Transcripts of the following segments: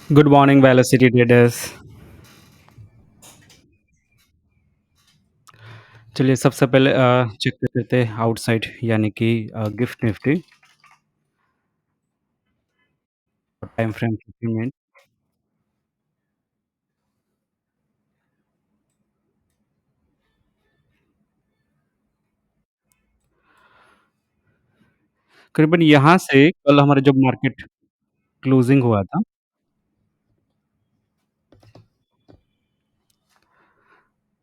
Good morning velocity traders. चलिए सबसे पहले चेक कर लेते हैं आउटसाइड यानी कि gift Nifty time frame 15 minute. करीबन यहाँ से कल हमारा जब मार्केट क्लोजिंग हुआ था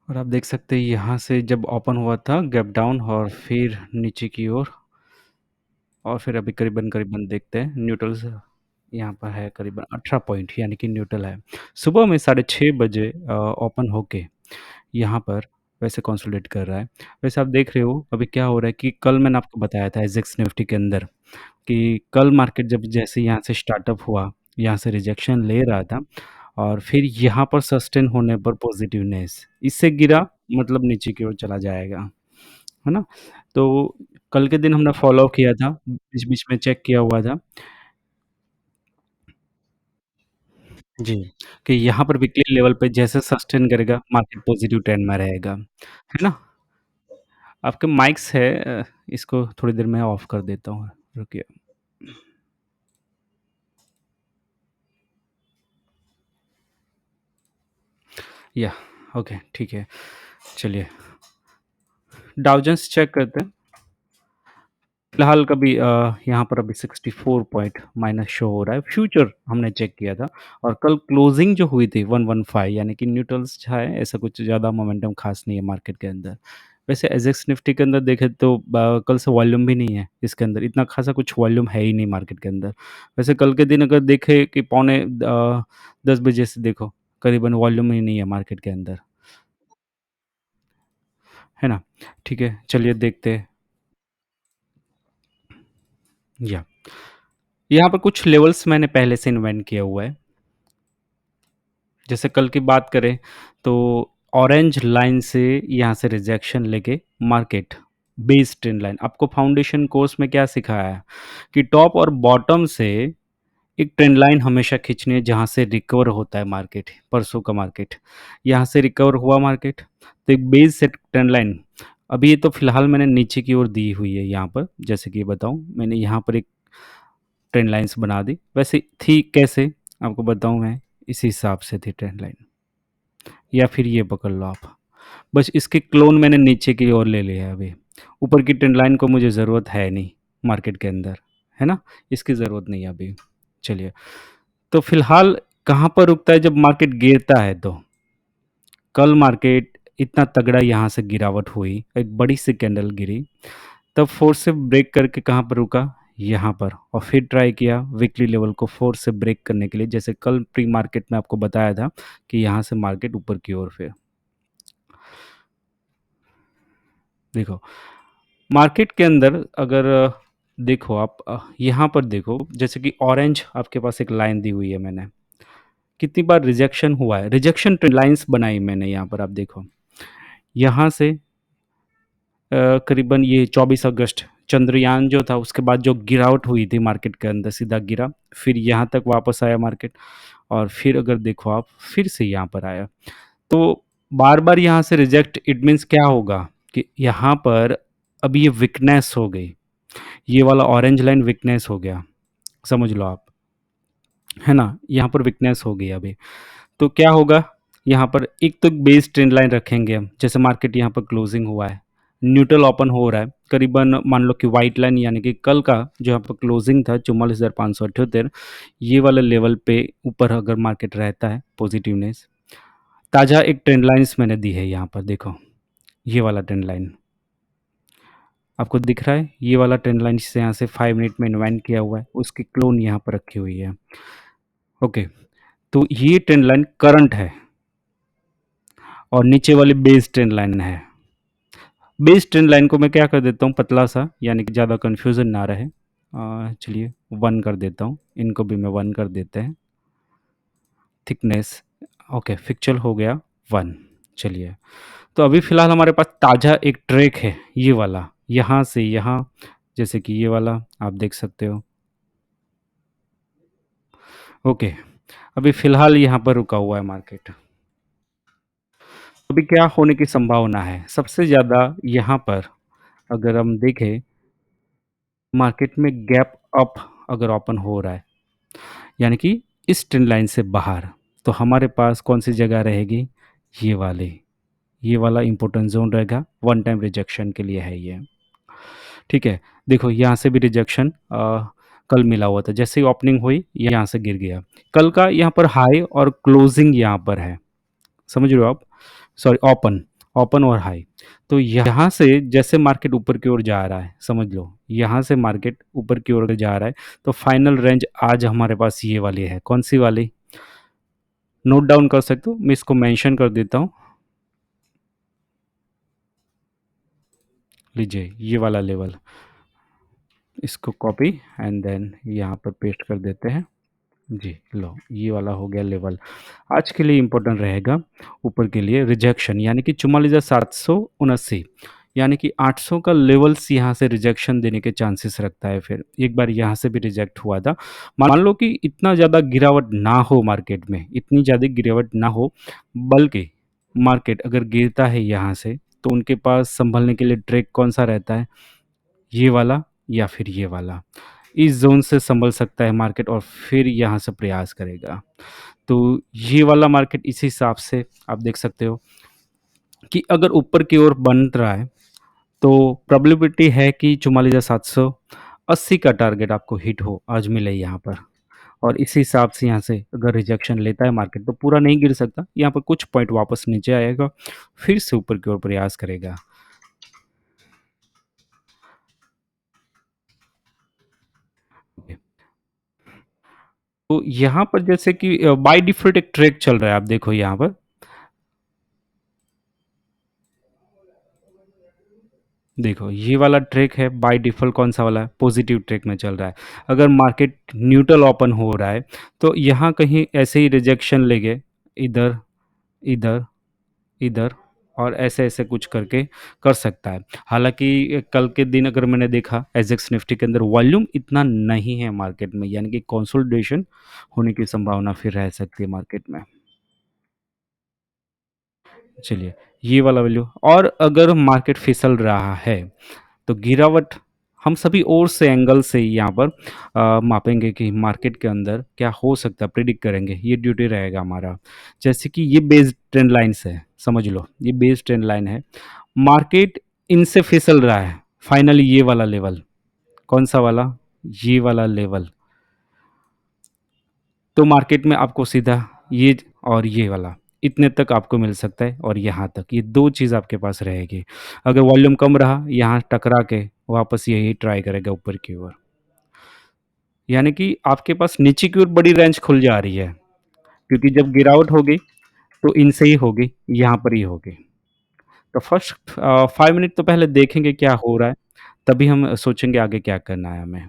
और आप देख सकते हैं यहाँ से जब ओपन हुआ था गैप डाउन और फिर नीचे की ओर और फिर अभी करीबन देखते हैं न्यूट्रल्स यहाँ पर है करीबन 18 पॉइंट यानी कि न्यूट्रल है। सुबह में 6:30 बजे ओपन होके यहाँ पर वैसे कंसोलिडेट कर रहा है। वैसे आप देख रहे हो अभी क्या हो रहा है कि कल मैंने आपको बताया था एसएक्स निफ्टी के अंदर कि कल मार्केट जब जैसे यहाँ से स्टार्टअप हुआ, यहाँ से रिजेक्शन ले रहा था और फिर यहाँ पर सस्टेन होने पर पॉजिटिवनेस, इससे गिरा मतलब नीचे की ओर चला जाएगा, है ना? तो कल के दिन हमने फॉलो किया था, बीच-बीच में चेक किया हुआ था। जी, कि यहाँ पर वीकली लेवल पे जैसे सस्टेन करेगा, मार्केट पॉजिटिव ट्रेंड में रहेगा, है ना? आपके माइक्स है इसको थोड़ी देर में ऑफ कर देता हूँ, रुकिए। या ओके, ठीक है, चलिए। डाउ जोन्स चेक करते हैं। फिलहाल कभी यहाँ पर अभी 64 पॉइंट माइनस शो हो रहा है। फ्यूचर हमने चेक किया था और कल क्लोजिंग जो हुई थी 115 यानी कि न्यूट्रल्स है, ऐसा कुछ ज़्यादा मोमेंटम खास नहीं है मार्केट के अंदर। वैसे एजेक्स निफ्टी के अंदर देखें तो कल से वॉल्यूम भी नहीं है इसके अंदर, इतना खासा कुछ वॉल्यूम है ही नहीं मार्केट के अंदर। वैसे कल के दिन अगर देखें कि पौने 10 बजे से देखो, करीबन वॉल्यूम ही नहीं है मार्केट के अंदर, है ना? ठीक है, चलिए देखते हैं। या यहाँ पर कुछ लेवल्स मैंने पहले से इन्वेंट किया हुआ है। जैसे कल की बात करें तो ऑरेंज लाइन से यहाँ से रिजेक्शन लेके मार्केट बेस ट्रेंड लाइन आपको फाउंडेशन कोर्स में क्या सिखाया है कि टॉप और बॉटम से एक ट्रेंड लाइन हमेशा खींचनी है जहाँ से रिकवर होता है मार्केट। परसों का मार्केट यहाँ से रिकवर हुआ मार्केट, तो एक बेस सेट ट्रेंड लाइन अभी ये तो फिलहाल मैंने नीचे की ओर दी हुई है। यहाँ पर जैसे कि बताऊँ मैंने यहाँ पर एक ट्रेंड लाइन्स बना दी, वैसे थी कैसे आपको बताऊँ मैं, इसी हिसाब से थी ट्रेंड लाइन, या फिर ये पकड़ लो आप। बस इसके क्लोन मैंने नीचे की ओर ले लिया है अभी। ऊपर की ट्रेंड लाइन को मुझे ज़रूरत है नहीं मार्केट के अंदर, है ना? इसकी ज़रूरत नहीं है अभी। चलिए, तो फिलहाल कहाँ पर रुकता है जब मार्केट गिरता है तो? कल मार्केट इतना तगड़ा यहाँ से गिरावट हुई, एक बड़ी सी कैंडल गिरी, तब फोर्स से ब्रेक करके कहाँ पर रुका? यहाँ पर, और फिर ट्राई किया वीकली लेवल को फोर्स से ब्रेक करने के लिए, जैसे कल प्री मार्केट में आपको बताया था कि यहाँ से मार्केट ऊपर की ओर फिर देखो मार्केट के अंदर अगर देखो आप यहाँ पर देखो जैसे कि ऑरेंज आपके पास एक लाइन दी हुई है मैंने, कितनी बार रिजेक्शन हुआ है, रिजेक्शन ट्रेंड लाइंस बनाई मैंने यहाँ पर, आप देखो यहाँ से करीबन ये 24 अगस्त चंद्रयान जो था उसके बाद जो गिरावट हुई थी मार्केट के अंदर सीधा गिरा, फिर यहाँ तक वापस आया मार्केट और फिर अगर देखो आप फिर से यहाँ पर आया। तो बार-बार यहाँ से रिजेक्ट इट मीन्स क्या होगा कि यहाँ पर अब ये वीकनेस हो गई। ये वाला ऑरेंज लाइन वीकनेस हो गया, समझ लो आप, है ना? यहाँ पर वीकनेस हो गई अभी। तो क्या होगा यहाँ पर, एक तो बेस ट्रेंड लाइन रखेंगे हम, जैसे मार्केट यहाँ पर क्लोजिंग हुआ है, न्यूट्रल ओपन हो रहा है, करीबन मान लो कि व्हाइट लाइन यानी कि कल का जो यहाँ पर क्लोजिंग था 44,578, ये वाला लेवल पे ऊपर अगर मार्केट रहता है पॉजिटिवनेस, ताज़ा एक ट्रेंड लाइन्स मैंने दी है यहाँ पर देखो, ये वाला ट्रेंड लाइन आपको दिख रहा है, ये वाला ट्रेंड लाइन जिसे यहाँ से 5 मिनट में इन्वेंट किया हुआ है, उसकी क्लोन यहाँ पर रखी हुई है। ओके, तो ये ट्रेंड लाइन करंट है और नीचे वाली बेस ट्रेंड लाइन है। बेस ट्रेंड लाइन को मैं क्या कर देता हूँ पतला सा, यानी कि ज़्यादा कन्फ्यूज़न ना रहे। चलिए 1 कर देता हूँ, इनको भी मैं 1 कर देते हैं। थिकनेस ओके, पिक्चर हो गया 1। चलिए, तो अभी फ़िलहाल हमारे पास ताज़ा एक ट्रैक है, ये वाला, यहाँ से यहाँ, जैसे कि ये वाला आप देख सकते हो। ओके, अभी फ़िलहाल यहाँ पर रुका हुआ है मार्केट। अभी क्या होने की संभावना है? सबसे ज़्यादा यहाँ पर अगर हम देखें मार्केट में गैप अप अगर ओपन हो रहा है, यानी कि इस ट्रेंड लाइन से बाहर, तो हमारे पास कौन-सी जगह रहेगी? ये वाली। ये वाला इम्पोर्टेंट ज़ोन रहेगा, वन टाइम रिजेक्शन के लिए है ये। ठीक है? देखो यहाँ से भी रिजेक्शन कल मिला हुआ था, जैसे ही ओपनिंग हुई यहाँ से गिर गया। कल का यहाँ पर हाई और क्लोजिंग यहाँ पर है, समझ रहे हो आप? सॉरी ओपन, ओपन और हाई। तो यहाँ से जैसे मार्केट ऊपर की ओर जा रहा है, समझ लो, यहाँ से मार्केट ऊपर की ओर जा रहा है, तो फाइनल रेंज आज हमारे पास ये वाली है, कौन-सी वाली? नोट डाउन कर सकते हो, मैं इसको मेंशन कर देता हूँ, लीजिए ये वाला लेवल, इसको कॉपी एंड देन यहाँ पर पेस्ट कर देते हैं। जी, लो ये वाला हो गया लेवल। आज के लिए इम्पोर्टेंट रहेगा ऊपर के लिए रिजेक्शन यानी कि 44,779 यानी कि 800 का लेवल्स यहाँ से रिजेक्शन देने के चांसेस रखता है फिर। एक बार यहाँ से भी रिजेक्ट हुआ था। मान लो कि इतना ज़्यादा गिरावट ना हो मार्केट में, इतनी ज़्यादा गिरावट ना हो, बल्कि मार्केट अगर गिरता है यहाँ से, तो उनके पास सँभलने के लिए ट्रैक कौन-सा रहता है? ये वाला या फिर ये वाला। इस ज़ोन से सँभल सकता है मार्केट और फिर यहाँ से प्रयास करेगा। तो ये वाला मार्केट इस हिसाब से आप देख सकते हो कि अगर ऊपर की ओर बन रहा है, तो प्रोबेबिलिटी है कि 44,780 का टारगेट आपको हिट हो, आज मिले यहाँ पर। और इस हिसाब से यहाँ से अगर रिजेक्शन लेता है मार्केट तो पूरा नहीं गिर सकता, यहाँ पर कुछ पॉइंट वापस नीचे आएगा, फिर से ऊपर की ओर प्रयास करेगा। तो यहाँ पर जैसे कि बाय डिफ़ॉल्ट एक ट्रैक चल रहा है, आप देखो यहाँ पर। देखो ये वाला ट्रैक है बाय डिफ़ॉल्ट कौन-सा वाला है? पॉज़िटिव ट्रैक में चल रहा है। अगर मार्केट न्यूट्रल ओपन हो रहा है, तो यहाँ कहीं ऐसे ही रिजेक्शन लेंगे, इधर, इधर, इधर और ऐसे-ऐसे कुछ करके कर सकता है। हालाँकि कल के दिन अगर मैंने देखा एसजेएक्स निफ्टी के अंदर वॉल्यूम इतना नहीं है मार्केट में, यानी कि कंसोलिडेशन होने की संभावना फिर रह सकती है मार्केट में। चलिए, ये वाला वैल्यू और अगर मार्केट फिसल रहा है, तो गिरावट हम सभी ओर से एंगल से यहाँ पर मापेंगे कि मार्केट के अंदर क्या हो सकता है, प्रिडिक्ट करेंगे, ये ड्यूटी रहेगा हमारा। जैसे कि ये बेस ट्रेंड लाइन से समझ लो, ये बेस ट्रेंड लाइन है, मार्केट इनसे फिसल रहा है, फाइनली ये वाला लेवल, कौन-सा वाला? ये वाला लेवल। तो मार्केट में आपको सीधा ये और ये वाला इतने तक आपको मिल सकता है और यहाँ तक, ये 2 चीज़ आपके पास रहेगी। अगर वॉल्यूम कम रहा, यहाँ टकरा के वापस यही ट्राई करेगा ऊपर की ओर। यानी कि आपके पास नीचे की ओर बड़ी रेंज खुल जा रही है, क्योंकि जब गिरावट होगी, तो इनसे ही होगी, यहाँ पर ही होगी। तो फर्स्ट 5 मिनट तो पहले देखेंगे क्या हो रहा है, तभी हम सोचेंगे आगे क्या करना है हमें।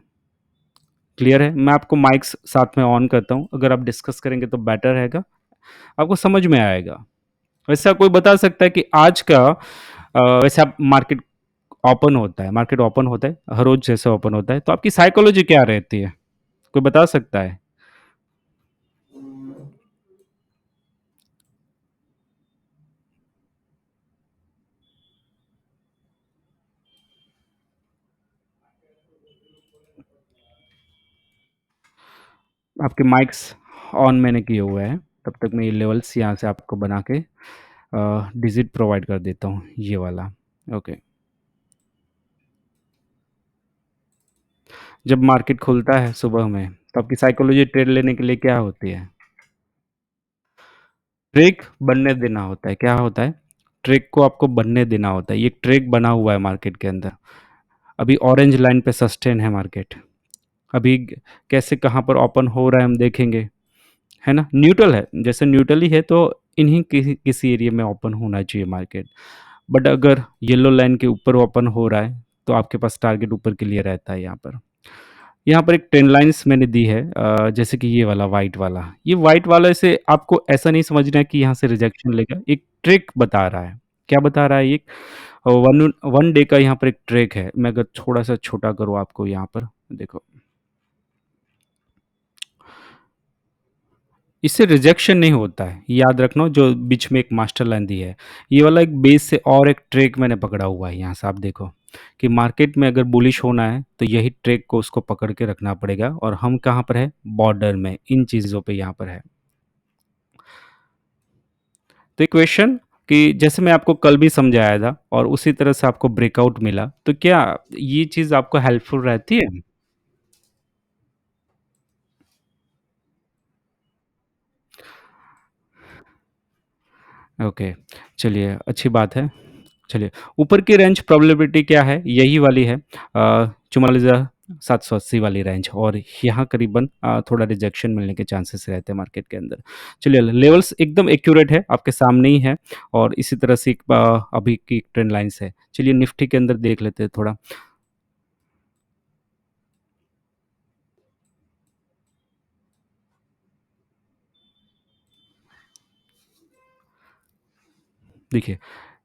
क्लियर है? मैं आपको माइक्स साथ में ऑन करता हूँ, अगर आप डिस्कस करेंगे तो बेटर रहेगा, आपको समझ में आएगा। वैसा कोई बता सकता है कि आज का वैसे आप मार्केट ओपन होता है, हर रोज़ जैसे ओपन होता है, तो आपकी साइकोलॉजी क्या रहती है? कोई बता सकता है? आपके माइक्स ऑन मैंने किए हुए हैं, तब तक मैं ये लेवल्स यहाँ से आपको बना के डिजिट प्रोवाइड कर देता हूँ, ये वाला। ओके। जब मार्केट खुलता है सुबह में, तो आपकी साइकोलॉजी ट्रेड लेने के लिए क्या होती है? ट्रेक बनने देना होता है, क्या होता है? ट्रेक को आपको बनने देना होता है, ये ट्रेक बना हुआ है मार्केट के अंदर। अभी ऑरेंज लाइन पे सस्टेन है मार्केट। अभी कैसे कहाँ पर ओपन हो रहा है हम देखेंगे, है ना? न्यूट्रल है, जैसे न्यूट्रल ही है तो इन्हीं किसी किसी एरिया में ओपन होना चाहिए मार्केट। बट अगर येलो लाइन के ऊपर ओपन हो रहा है, तो आपके पास टारगेट ऊपर के लिए रहता है यहाँ पर। यहाँ पर एक ट्रेंड लाइन्स मैंने दी है जैसे कि ये वाला व्हाइट वाला। ये व्हाइट वाले से आपको ऐसा नहीं समझना है कि यहाँ से रिजेक्शन लेगा, एक ट्रिक बता रहा है। क्या बता रहा है ये? वन वन डे का यहाँ पर एक ट्रेक है। मैं अगर थोड़ा-सा छोटा करूँ आपको यहाँ पर, देखो। इससे रिजेक्शन नहीं होता है, याद रखना जो बीच में एक मास्टर लाइन दी है, ये वाला एक बेस से और एक ट्रैक मैंने पकड़ा हुआ है यहाँ से आप देखो, कि मार्केट में अगर बुलिश होना है तो यही ट्रैक को उसको पकड़ के रखना पड़ेगा और हम कहाँ पर है? बॉर्डर में, इन चीज़ों पे यहाँ पर है। तो एक क्वेश्चन कि जैसे मैं आपको कल भी समझाया था और उसी तरह से आपको ब्रेकआउट मिला, तो क्या ये चीज़ आपको हेल्पफुल रहती है? ओके, चलिए अच्छी बात है। चलिए, ऊपर की रेंज प्रोबेबिलिटी क्या है? यही वाली है 44,780 वाली रेंज और यहाँ करीबन थोड़ा रिजेक्शन मिलने के चांसेस रहते हैं मार्केट के अंदर। चलिए, लेवल्स एकदम एक्यूरेट है, आपके सामने ही है और इसी तरह से एक अभी की ट्रेंड लाइन्स है। चलिए निफ्टी के अंदर देख लेते हैं थोड़ा। देखिए,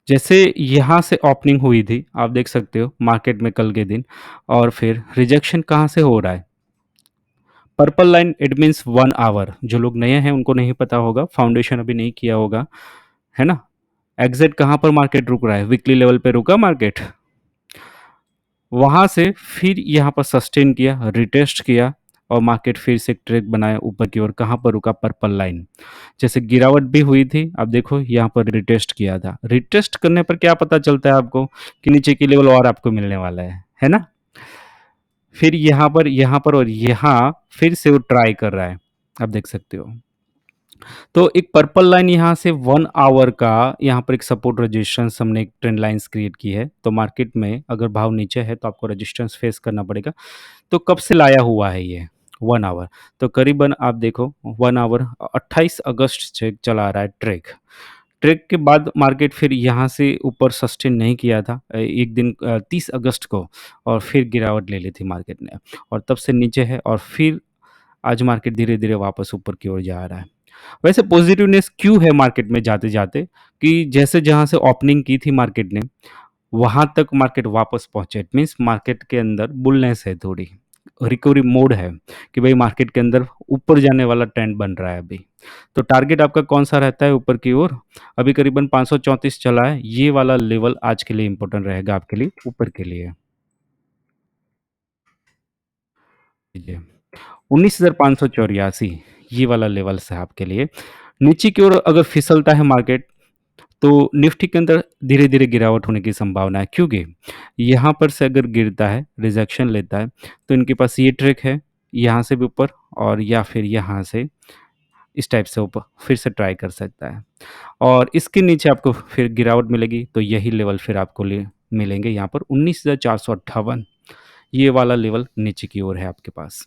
जैसे यहाँ से ओपनिंग हुई थी, आप देख सकते हो मार्केट में कल के दिन और फिर रिजेक्शन कहाँ से हो रहा है? Purple line it means 1 hour जो लोग नए हैं उनको नहीं पता होगा, फाउंडेशन अभी नहीं किया होगा, है ना? एग्ज़ैक्ट कहाँ पर मार्केट रुक रहा है? वीकली लेवल पे रुका मार्केट। वहाँ से फिर यहाँ पर सस्टेन किया, रिटेस्ट किया और मार्केट फिर से एक ट्रैक बनाया ऊपर की ओर, कहाँ पर रुका? Purple line. जैसे गिरावट भी हुई थी, अब देखो यहाँ पर रिटेस्ट किया था। रिटेस्ट करने पर क्या पता चलता है आपको? कि नीचे की लेवल और आपको मिलने वाला है ना? फिर यहाँ पर और यहाँ फिर से वो ट्राई कर रहा है, आप देख सकते हो। तो एक पर्पल लाइन यहाँ से 1 आवर का यहाँ पर एक सपोर्ट रेजिस्टेंस हमने एक ट्रेंड लाइन्स क्रिएट की है। तो मार्केट में अगर भाव नीचे है तो आपको रेजिस्टेंस फेस करना पड़ेगा। तो कब से लाया हुआ है ये? 1 आवर। तो करीबन आप देखो 1 आवर 28 अगस्त से चला आ रहा है ट्रेक। ट्रेक के बाद मार्केट फिर यहाँ से ऊपर सस्टेन नहीं किया था। एक दिन 30 अगस्त को और फिर गिरावट ले ली थी मार्केट ने और तब से नीचे है और फिर आज मार्केट धीरे-धीरे वापस ऊपर की ओर जा रहा है। वैसे पॉजिटिवनेस क्यों है मार्केट में जाते-जाते कि जैसे जहाँ से ओपनिंग की थी मार्केट ने, वहाँ तक मार्केट वापस पहुँचे। इट मीन्स मार्केट के अंदर बुलनेस है थोड़ी, रिकवरी मोड है कि भई मार्केट के अंदर ऊपर जाने वाला ट्रेंड बन रहा है अभी। तो टारगेट आपका कौन-सा रहता है ऊपर की ओर? अभी करीबन 534 चला है, ये वाला लेवल आज के लिए इम्पोर्टेंट रहेगा आपके लिए, ऊपर के लिए। जी। 19,584 ये वाला लेवल्स है आपके लिए। नीचे की ओर अगर फिसलता है मार्केट, तो निफ्टी के अंदर धीरे-धीरे गिरावट होने की संभावना है क्योंकि यहाँ पर से अगर गिरता है, रिजेक्शन लेता है, तो इनके पास ये ट्रिक है, यहाँ से भी ऊपर और या फिर यहाँ से इस टाइप से ऊपर फिर से ट्राई कर सकता है। और इसके नीचे आपको फिर गिरावट मिलेगी, तो यही लेवल फिर आपको मिलेंगे यहाँ पर 19,458 ये वाला लेवल नीचे की ओर है आपके पास।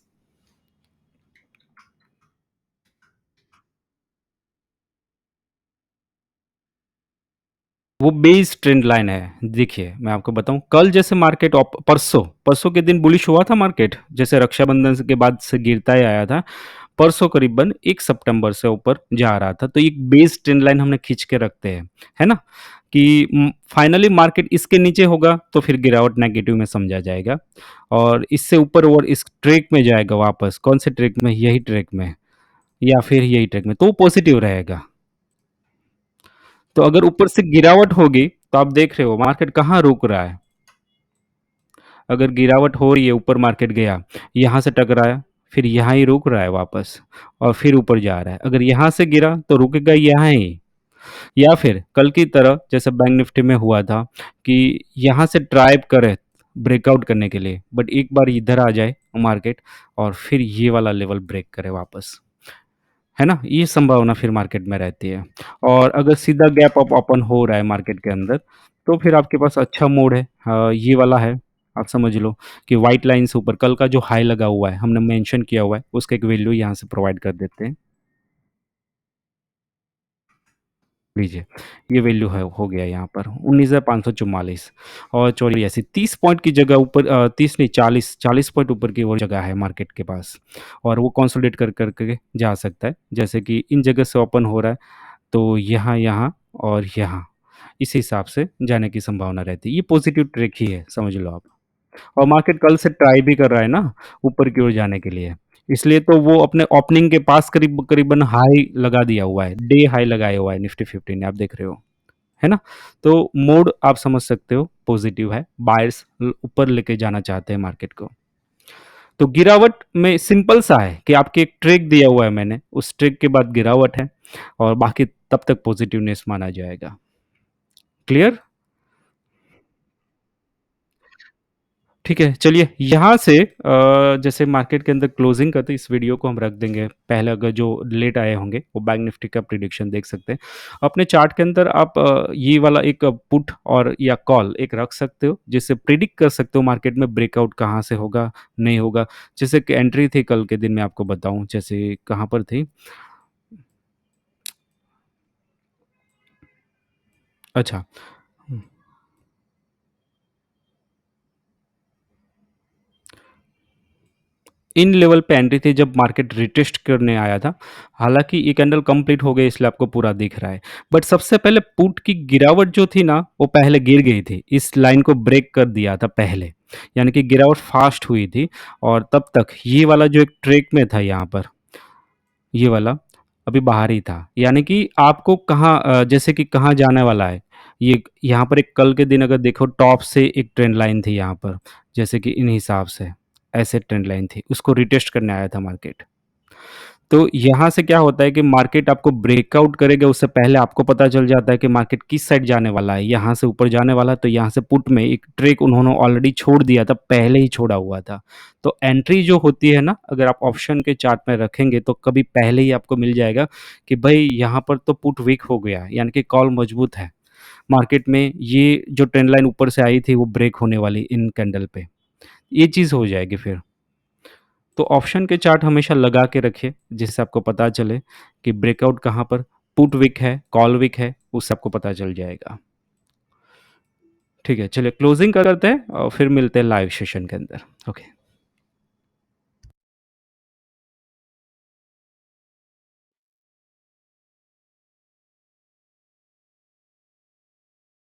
वो बेस ट्रेंड लाइन है। देखिए, मैं आपको बताऊँ कल जैसे मार्केट परसों परसों के दिन बुलिश हुआ था मार्केट, जैसे रक्षाबंधन के बाद से गिरता ही आया था। परसों करीबन 1 सितंबर से ऊपर जा रहा था, तो एक बेस ट्रेंड लाइन हमने खींच के रखते हैं, है ना? कि फाइनली मार्केट इसके नीचे होगा, तो फिर गिरावट नेगेटिव में समझा जाएगा और इससे ऊपर और इस ट्रैक में जाएगा वापस, कौन से ट्रैक में? यही ट्रैक में या फिर यही ट्रैक में, तो वो पॉजिटिव रहेगा। तो अगर ऊपर से गिरावट होगी, तो आप देख रहे हो मार्केट कहाँ रुक रहा है। अगर गिरावट हो रही है, ऊपर मार्केट गया, यहाँ से टकराया, फिर यहाँ ही रुक रहा है वापस और फिर ऊपर जा रहा है। अगर यहाँ से गिरा, तो रुकेगा यहाँ ही या फिर कल की तरह जैसे बैंक निफ्टी में हुआ था कि यहाँ से ट्राई करे ब्रेकआउट करने के लिए, बट एक बार इधर आ जाए मार्केट और फिर ये वाला लेवल ब्रेक करे वापस। है ना? ये संभावना फिर मार्केट में रहती है और अगर सीधा गैप अप ओपन हो रहा है मार्केट के अंदर, तो फिर आपके पास अच्छा मोड है ये वाला है, आप समझ लो कि व्हाइट लाइन से ऊपर कल का जो हाई लगा हुआ है, हमने मेंशन किया हुआ है, उसका एक वैल्यू यहाँ से प्रोवाइड कर देते हैं। लीजिए, ये वैल्यू है हो गया यहाँ पर 19,544 और 84 30 पॉइंट की जगह ऊपर 30 नहीं 40 पॉइंट ऊपर की और जगह है मार्केट के पास और वो कंसोलिडेट कर के जा सकता है। जैसे कि इन जगह से ओपन हो रहा है, तो यहाँ, यहाँ और यहाँ, इस हिसाब से जाने की संभावना रहती है। ये पॉजिटिव ट्रिक ही है, समझ लो आप। और मार्केट कल से ट्राई भी कर रहा है ना, ऊपर की ओर जाने के लिए। इसलिए तो वो अपने ओपनिंग के पास करीबन हाई लगा दिया हुआ है, डे हाई लगाया हुआ है निफ्टी 50 ने, आप देख रहे हो, है ना? तो मोड आप समझ सकते हो पॉजिटिव है, बायर्स ऊपर लेके जाना चाहते हैं मार्केट को। तो गिरावट में सिंपल सा है कि आपके एक ट्रेक दिया हुआ है मैंने, उस ट्रेक के बाद गिरावट है और बाकी तब तक पॉजिटिवनेस माना जाएगा। क्लियर? ठीक है, चलिए यहाँ से जैसे मार्केट के अंदर क्लोजिंग करते इस वीडियो को हम रख देंगे। पहले अगर जो लेट आए होंगे वो बैंक निफ्टी का प्रिडिक्शन देख सकते हैं। अपने चार्ट के अंदर आप ये वाला एक पुट और या कॉल एक रख सकते हो, जिससे प्रिडिक्ट कर सकते हो मार्केट में ब्रेकआउट कहाँ से होगा, नहीं होगा। जैसे कि एंट्री थी कल के दिन मैं आपको बताऊँ, जैसे कहाँ पर थी? अच्छा। इन लेवल पे एंट्री थी जब मार्केट रिटेस्ट करने आया था। हालाँकि ये कैंडल कंप्लीट हो गई इसलिए आपको पूरा दिख रहा है। बट सबसे पहले पुट की गिरावट जो थी ना, वो पहले गिर गई थी। इस लाइन को ब्रेक कर दिया था पहले। यानी कि गिरावट फ़ास्ट हुई थी और तब तक ये वाला जो एक ट्रेक में था यहाँ पर, ये वाला अभी बाहर ही था। यानी कि आपको कहाँ जैसे कि कहाँ जाने वाला है। ये यहाँ पर एक कल के दिन अगर देखो टॉप से एक ट्रेंड लाइन थी यहाँ पर, जैसे कि इन हिसाब से, ऐसे ट्रेंड लाइन थी। उसको रिटेस्ट करने आया था मार्केट। तो यहाँ से क्या होता है कि मार्केट आपको ब्रेकआउट करेगा उससे पहले आपको पता चल जाता है कि मार्केट किस साइड जाने वाला है। यहाँ से ऊपर जाने वाला है तो यहाँ से पुट में एक ट्रेक उन्होंने ऑलरेडी छोड़ दिया था, पहले ही छोड़ा हुआ था। तो एंट्री जो होती है ना, अगर आप ऑप्शन के चार्ट में रखेंगे तो कभी पहले ही आपको मिल जाएगा कि भाई यहाँ पर तो पुट वीक हो गया है, यानी कि कॉल मजबूत है। मार्केट में ये जो ट्रेंड लाइन ऊपर से आई थी वो ब्रेक होने वाली इन कैंडल पे, ये चीज़ हो जाएगी फिर। तो ऑप्शन के चार्ट हमेशा लगा के रखिए जिससे आपको पता चले कि ब्रेकआउट कहाँ पर, पुट वीक है, कॉल वीक है, उससे आपको पता चल जाएगा। ठीक है, चलिए क्लोजिंग करते हैं और फिर मिलते हैं लाइव सेशन के अंदर। ओके।